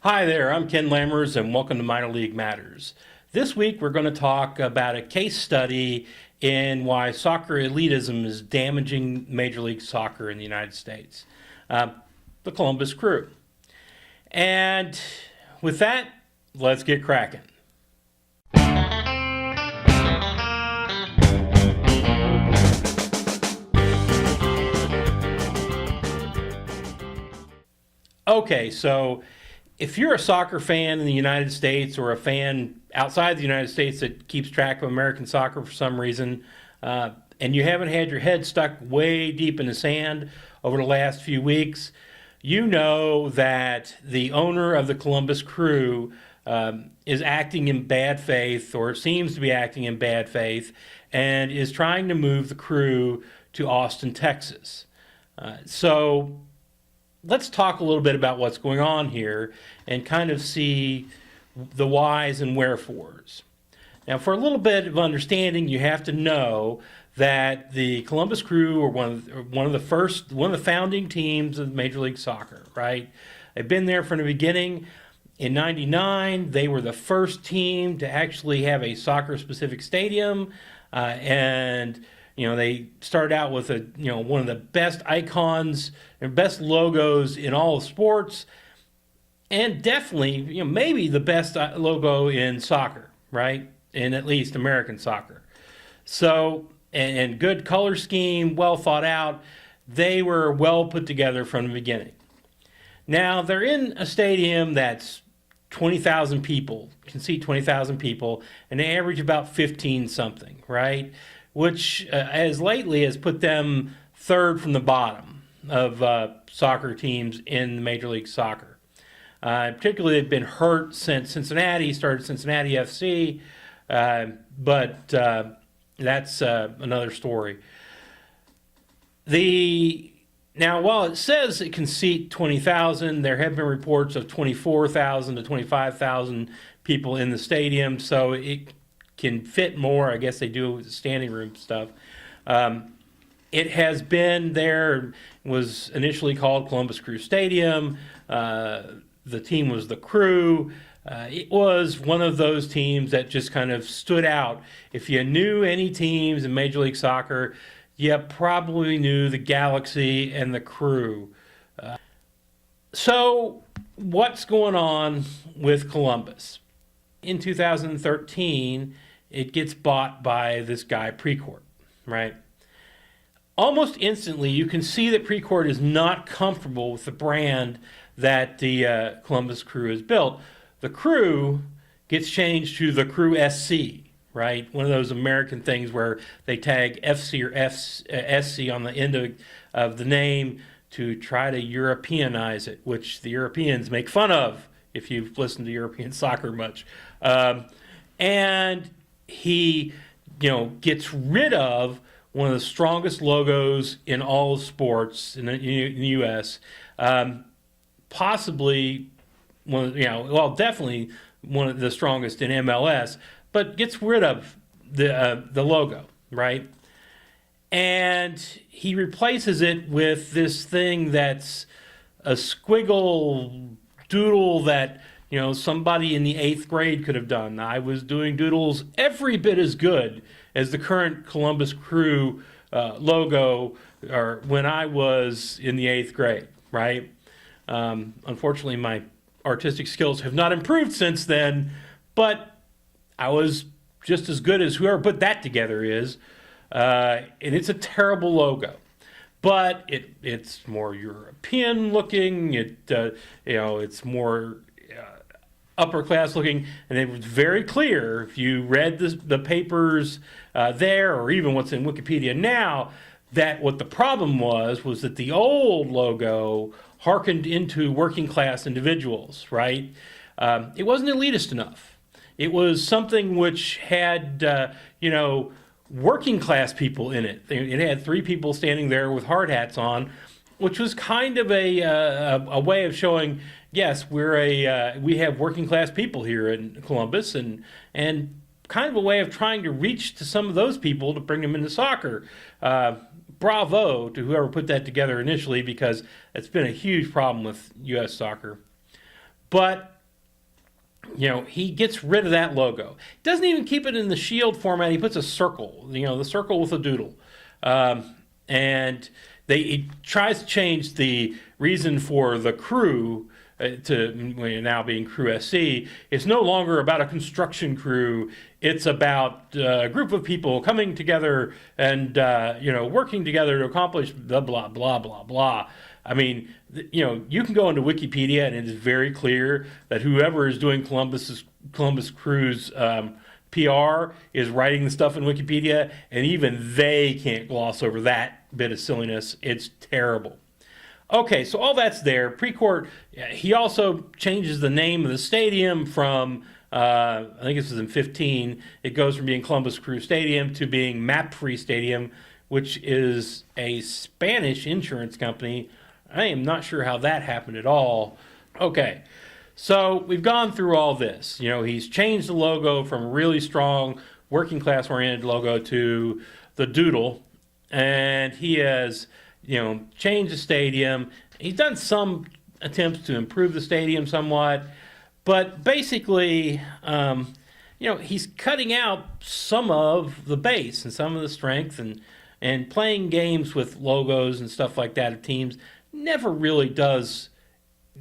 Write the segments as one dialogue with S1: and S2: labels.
S1: Hi there, I'm Ken Lammers and welcome to Minor League Matters. This week we're going to talk about a case study in why soccer elitism is damaging Major League Soccer in the United States. The Columbus Crew. And with that, let's get cracking. Okay, so if you're a soccer fan in the United States or a fan outside the United States that keeps track of American soccer for some reason, and you haven't had your head stuck way deep in the sand over the last few weeks, you know that the owner of the Columbus Crew is acting in bad faith, or seems to be acting in bad faith, and is trying to move the Crew to Austin, Texas. So let's talk a little bit about what's going on here and kind of see the whys and wherefores. Now, for a little bit of understanding, you have to know that the Columbus Crew are one of the founding teams of Major League Soccer, right? They've been there from the beginning. In '99, they were the first team to actually have a soccer-specific stadium, and they started out with one of the best icons and best logos in all of sports, and definitely maybe the best logo in soccer, right? In at least American soccer. So, and good color scheme, well thought out. They were well put together from the beginning. Now they're in a stadium that's 20,000 people, can seat 20,000 people, and they average about 15 something, right? Which as lately has put them third from the bottom of soccer teams in Major League Soccer. Particularly, they've been hurt since Cincinnati started Cincinnati FC, but that's another story. Now, while it says it can seat 20,000, there have been reports of 24,000 to 25,000 people in the stadium, so it can fit more. I guess they do with the standing room stuff. It has been there, was initially called Columbus Crew Stadium. The team was the Crew. It was one of those teams that just kind of stood out. If you knew any teams in Major League Soccer, you probably knew the Galaxy and the Crew. So what's going on with Columbus? In 2013, it gets bought by this guy, Precourt, right? Almost instantly, you can see that Precourt is not comfortable with the brand that the Columbus Crew has built. The Crew gets changed to the Crew SC, right? One of those American things where they tag FC or SC on the end of the name to try to Europeanize it, which the Europeans make fun of if you've listened to European soccer much. And he, gets rid of one of the strongest logos in all of sports in the U.S., possibly definitely one of the strongest in MLS, but gets rid of the logo, right? And he replaces it with this thing that's a squiggle doodle that somebody in the 8th grade could have done. I was doing doodles every bit as good as the current Columbus Crew logo or when I was in the 8th grade, right? Unfortunately, my artistic skills have not improved since then, but I was just as good as whoever put that together is. And it's a terrible logo. But it's more European looking. It's more upper class looking, and it was very clear if you read the papers there, or even what's in Wikipedia now, that what the problem was that the old logo hearkened into working class individuals, right? It wasn't elitist enough. It was something which had working class people in it. It had 3 people standing there with hard hats on, which was kind of a way of showing, yes, we have working class people here in Columbus, and kind of a way of trying to reach to some of those people to bring them into soccer. Bravo to whoever put that together initially, because it's been a huge problem with U.S. soccer. But he gets rid of that logo. Doesn't even keep it in the shield format. He puts a circle, the circle with a doodle. And he tries to change the reason for the crew to now being Crew SC. It's no longer about a construction crew. It's about a group of people coming together and, working together to accomplish blah, blah, blah, blah, blah. I mean, you can go into Wikipedia and it is very clear that whoever is doing Columbus Crew's PR is writing the stuff in Wikipedia, and even they can't gloss over that bit of silliness. It's terrible. Okay, so all that's there. Precourt, he also changes the name of the stadium from, I think this was in 15, it goes from being Columbus Crew Stadium to being Map-Free Stadium, which is a Spanish insurance company. I am not sure how that happened at all. Okay, so we've gone through all this. He's changed the logo from a really strong working class oriented logo to the doodle, and he has changed the stadium. He's done some attempts to improve the stadium somewhat, but basically, he's cutting out some of the base and some of the strength, and playing games with logos and stuff like that of teams never really does.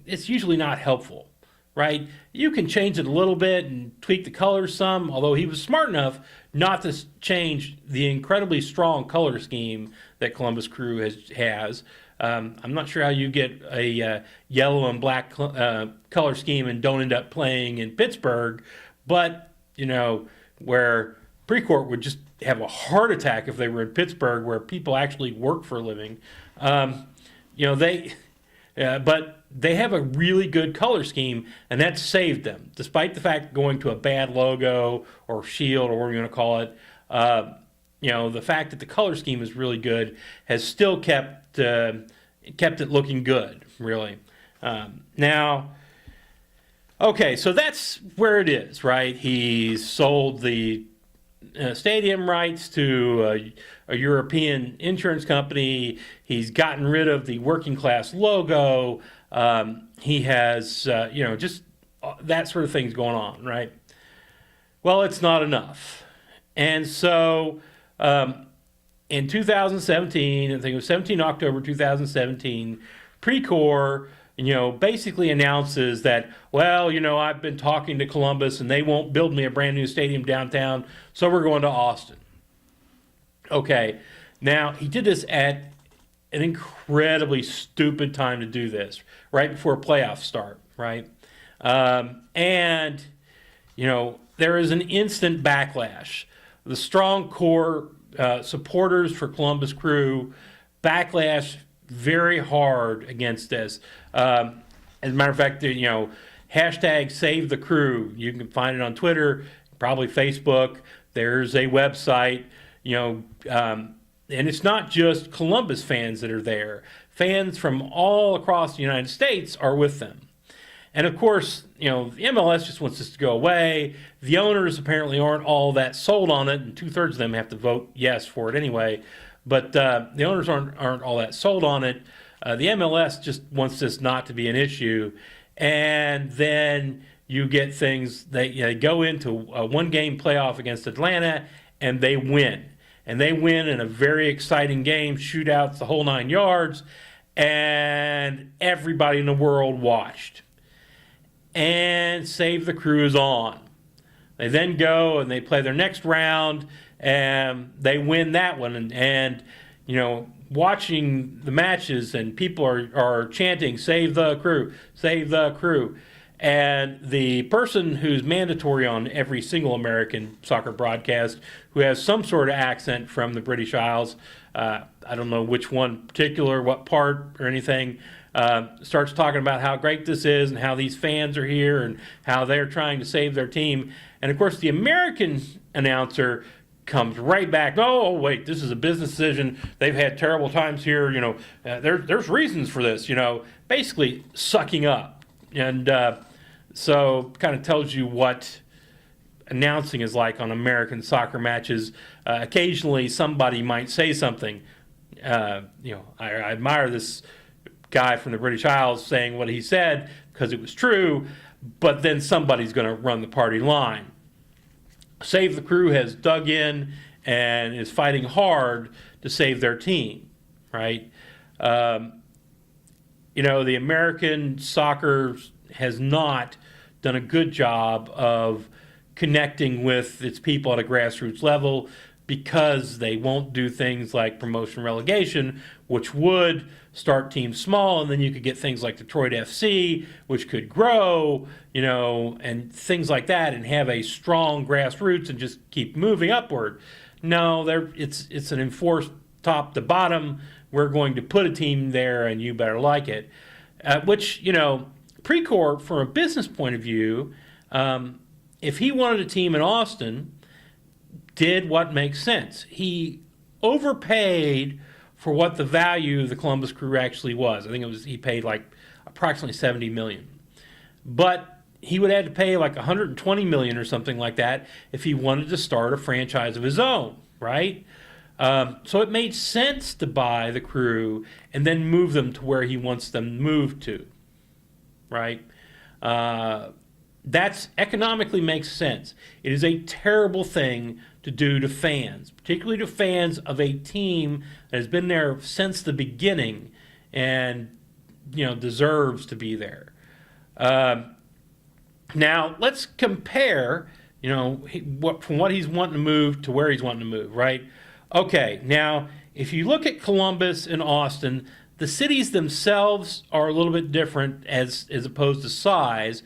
S1: It's usually not helpful, right? You can change it a little bit and tweak the colors some, although he was smart enough not to change the incredibly strong color scheme that Columbus Crew has. I'm not sure how you get a yellow and black color scheme and don't end up playing in Pittsburgh, but, where Precourt would just have a heart attack if they were in Pittsburgh, where people actually work for a living. But they have a really good color scheme, and that saved them, despite the fact going to a bad logo or shield or whatever you want to call it. The fact that the color scheme is really good has still kept it looking good, really. Now, okay, so that's where it is, right? He's sold the stadium rights to a European insurance company. He's gotten rid of the working class logo. He has, just that sort of thing's going on, right? Well, it's not enough. And so in 2017, I think it was 17 October 2017, Precourt, basically announces that, well, I've been talking to Columbus and they won't build me a brand new stadium downtown, so we're going to Austin. Okay, now he did this at an incredibly stupid time to do this, right before playoffs start, right? And there is an instant backlash. The strong core supporters for Columbus Crew backlash very hard against this. As a matter of fact, hashtag Save the Crew. You can find it on Twitter, probably Facebook. There's a website, and it's not just Columbus fans that are there. Fans from all across the United States are with them. And of course, the MLS just wants this to go away. The owners apparently aren't all that sold on it, and 2/3 of them have to vote yes for it anyway. But the owners aren't all that sold on it. The MLS just wants this not to be an issue. And then you get things that go into a one-game playoff against Atlanta, and they win. And they win in a very exciting game, shootouts, the whole 9 yards, and everybody in the world watched. And Save the Crew is on. They then go and they play their next round, and they win that one. And watching the matches, and people are chanting, "Save the Crew, save the Crew." And the person who's mandatory on every single American soccer broadcast, who has some sort of accent from the British Isles, I don't know which one particular, what part or anything, starts talking about how great this is and how these fans are here and how they're trying to save their team. And of course, the American announcer comes right back. Oh, wait, this is a business decision. They've had terrible times here. There's reasons for this. Basically sucking up. And so kind of tells you what announcing is like on American soccer matches. Occasionally, somebody might say something. I admire this guy from the British Isles saying what he said, because it was true, but then somebody's going to run the party line. Save the Crew has dug in and is fighting hard to save their team, right? The American soccer has not done a good job of connecting with its people at a grassroots level because they won't do things like promotion and relegation, which would start teams small, and then you could get things like Detroit FC, which could grow, and things like that, and have a strong grassroots and just keep moving upward. No, it's an enforced top to bottom. We're going to put a team there, and you better like it. Which, Precourt, from a business point of view, if he wanted a team in Austin, did what makes sense. He overpaid for what the value of the Columbus Crew actually was. I think he paid like approximately $70 million. But he would have to pay like $120 million or something like that if he wanted to start a franchise of his own, right? So it made sense to buy the Crew and then move them to where he wants them moved to, right? That's economically makes sense. It is a terrible thing to do to fans, particularly to fans of a team that has been there since the beginning and, deserves to be there. Now, let's compare, from what he's wanting to move to where he's wanting to move, right? Okay, now, if you look at Columbus and Austin, the cities themselves are a little bit different as opposed to size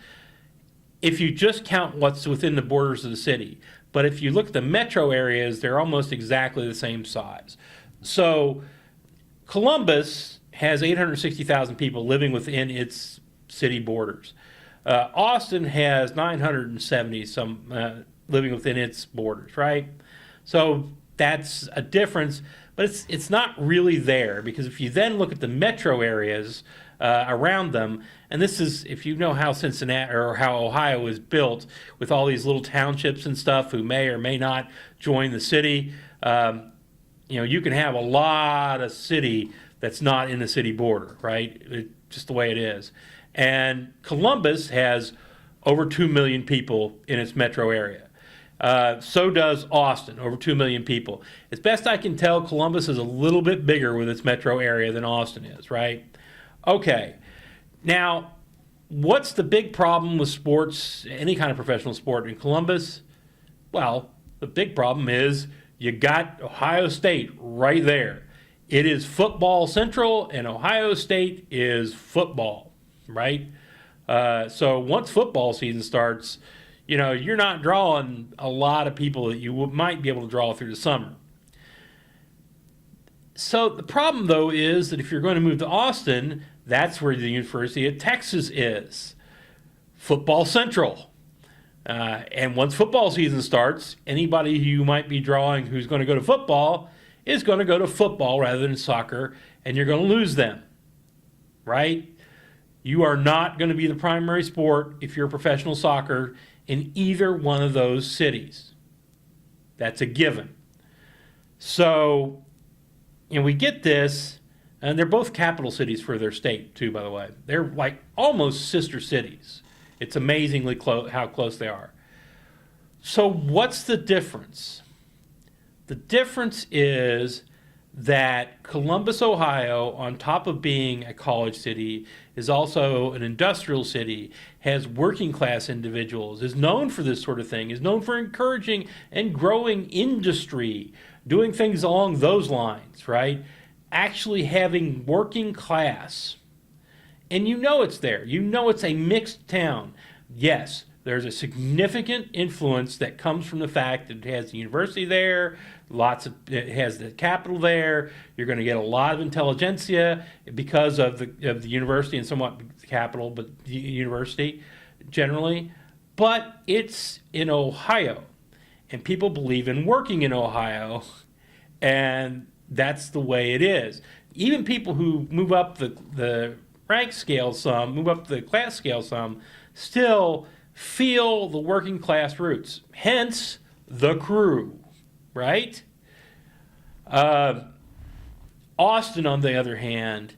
S1: if you just count what's within the borders of the city. But if you look at the metro areas, they're almost exactly the same size. So Columbus has 860,000 people living within its city borders. Austin has 970 some living within its borders, right? So that's a difference, but it's not really there, because if you then look at the metro areas around them, and this is, if you know how Cincinnati or how Ohio is built with all these little townships and stuff who may or may not join the city, you can have a lot of city that's not in the city border, right? Just the way it is. And Columbus has over 2 million people in its metro area. So does Austin, over 2 million people. As best I can tell, Columbus is a little bit bigger with its metro area than Austin is, right? Okay. Now, what's the big problem with sports, any kind of professional sport in Columbus? Well, the big problem is you got Ohio State right there. It is football central, and Ohio State is football, right? So once football season starts, you're not drawing a lot of people that you might be able to draw through the summer. So the problem, though, is that if you're going to move to Austin, that's where the University of Texas is. Football central. And once football season starts, anybody who you might be drawing who's going to go to football is going to go to football rather than soccer, and you're going to lose them, right? You are not going to be the primary sport if you're professional soccer in either one of those cities. That's a given. So, we get this, and they're both capital cities for their state, too, by the way. They're like almost sister cities. It's amazingly how close they are. So what's the difference? The difference is that Columbus, Ohio, on top of being a college city, is also an industrial city, has working class individuals, is known for this sort of thing, is known for encouraging and growing industry, doing things along those lines, right? Actually having working class. And it's there. It's a mixed town. Yes, there's a significant influence that comes from the fact that it has the university there, it has the capital there. You're going to get a lot of intelligentsia because of the university and somewhat the capital, but the university generally. But it's in Ohio, and people believe in working in Ohio, and that's the way it is. Even people who move up the rank scale some, move up the class scale some, still feel the working class roots. Hence, the Crew, right? Austin, on the other hand,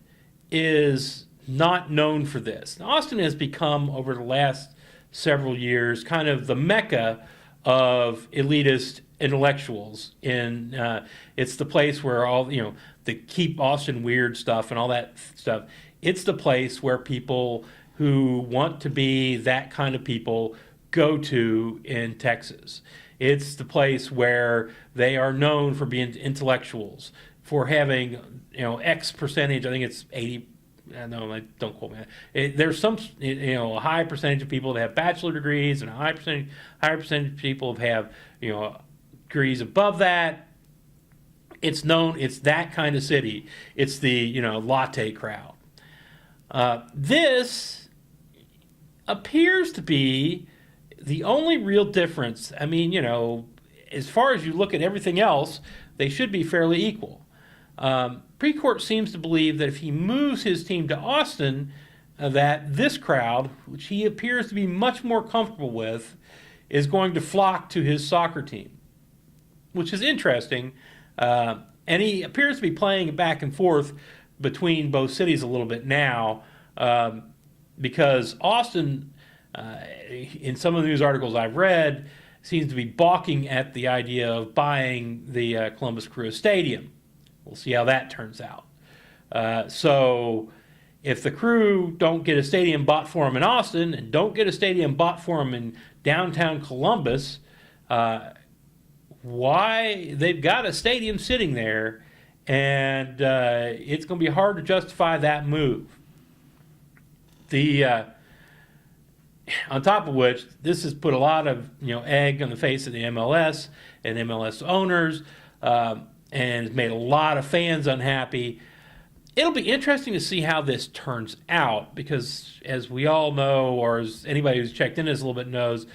S1: is not known for this. Now, Austin has become, over the last several years, kind of the mecca of elitist intellectuals. It's the place where all, the Keep Austin Weird stuff and all that stuff. It's the place where people who want to be that kind of people go to in Texas. It's the place where they are known for being intellectuals, for having, X percentage, I think it's 80, no, don't quote me. There's some, a high percentage of people that have bachelor degrees, and a higher percentage of people that have, degrees above that. It's known, it's that kind of city. It's the, latte crowd. This appears to be the only real difference. I mean, as far as you look at everything else, they should be fairly equal. Precourt seems to believe that if he moves his team to Austin, that this crowd, which he appears to be much more comfortable with, is going to flock to his soccer team, which is interesting. And he appears to be playing back and forth between both cities a little bit now, because Austin, in some of the news articles I've read, seems to be balking at the idea of buying the Columbus Crew Stadium. We'll see how that turns out. So if the Crew don't get a stadium bought for them in Austin and don't get a stadium bought for them in downtown Columbus, why they've got a stadium sitting there, and it's going to be hard to justify that move. On top of which, this has put a lot of egg on the face of the MLS and MLS owners, and has made a lot of fans unhappy. It'll be interesting to see how this turns out, because as we all know, or as anybody who's checked in this a little bit knows,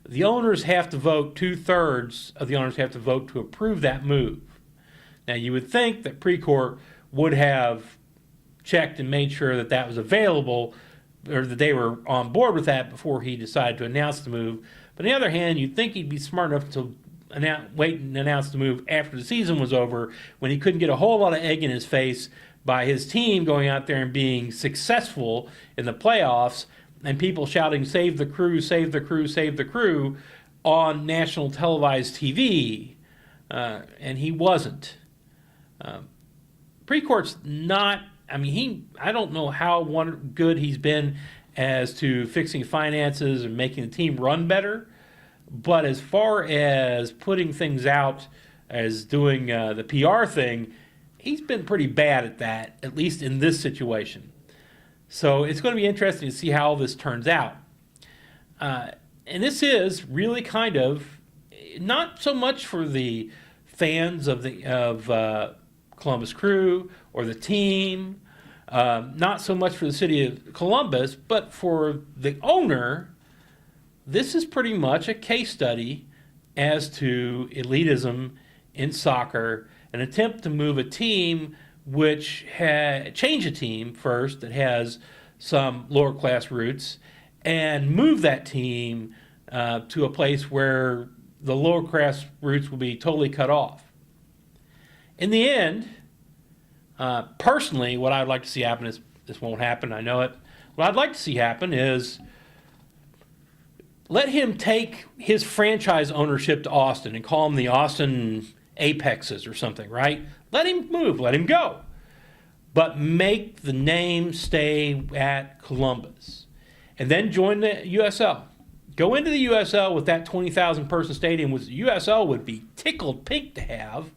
S1: the owners have to vote, 2/3 of the owners have to vote to approve that move. Now, you would think that Precourt would have checked and made sure that that was available, or that they were on board with that before he decided to announce the move. But on the other hand, you'd think he'd be smart enough to wait and announce the move after the season was over, when he couldn't get a whole lot of egg in his face by his team going out there and being successful in the playoffs, and people shouting, "Save the Crew, save the Crew, save the Crew," on national televised TV. And he wasn't. Precourt's not, I don't know how good he's been as to fixing finances and making the team run better, but as far as putting things out, as doing the PR thing, he's been pretty bad at that, at least in this situation. So it's going to be interesting to see how this turns out. And this is really kind of not so much for the fans of Columbus Crew or the team, not so much for the city of Columbus, but for the owner. This is pretty much a case study as to elitism in soccer, an attempt to move a team change a team first that has some lower class roots, and move that team to a place where the lower class roots will be totally cut off. In the end, personally, what I'd like to see happen is, this won't happen, I know it. What I'd like to see happen is let him take his franchise ownership to Austin and call them the Austin Apexes or something, right? Let him move, let him go. But make the name stay at Columbus. And then join the USL. Go into the USL with that 20,000 person stadium, which the USL would be tickled pink to have.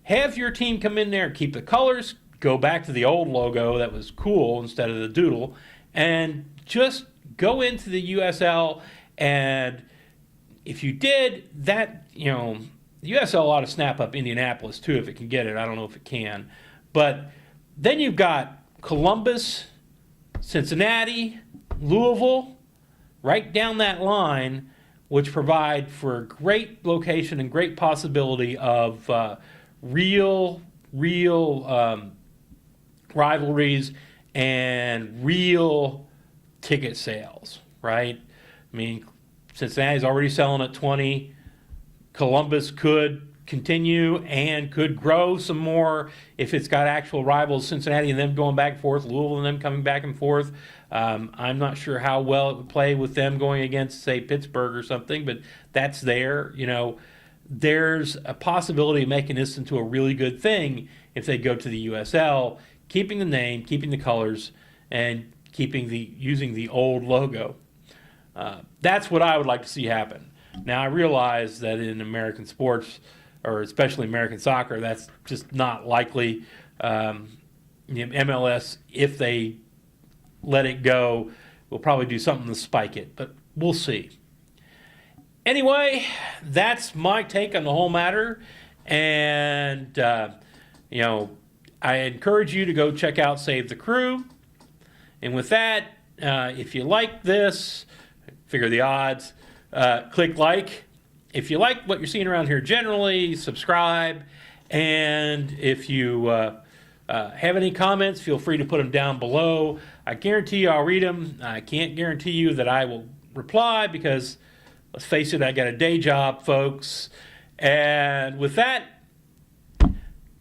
S1: Have your team come in there and keep the colors, go back to the old logo that was cool instead of the doodle, and just go into the USL. And if you did that, the USL ought to snap up Indianapolis too if it can get it. I don't know if it can. But then you've got Columbus, Cincinnati, Louisville, right down that line, which provide for a great location and great possibility of real rivalries and real ticket sales, right? Cincinnati's already selling at 20. Columbus could continue and could grow some more if it's got actual rivals, Cincinnati and them going back and forth, Louisville and them coming back and forth. I'm not sure how well it would play with them going against, say, Pittsburgh or something, but that's there. There's a possibility of making this into a really good thing if they go to the USL, keeping the name, keeping the colors, and using the old logo. That's what I would like to see happen. Now, I realize that in American sports, or especially American soccer, that's just not likely. MLS, if they let it go, will probably do something to spike it, but we'll see. Anyway, that's my take on the whole matter, and I encourage you to go check out Save the Crew. And with that, if you like this, figure the odds, click like. If you like what you're seeing around here generally, subscribe. And if you have any comments, feel free to put them down below. I guarantee you I'll read them. I can't guarantee you that I will reply because, let's face it, I got a day job, folks. And with that,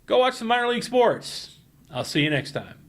S1: go watch some minor league sports. I'll see you next time.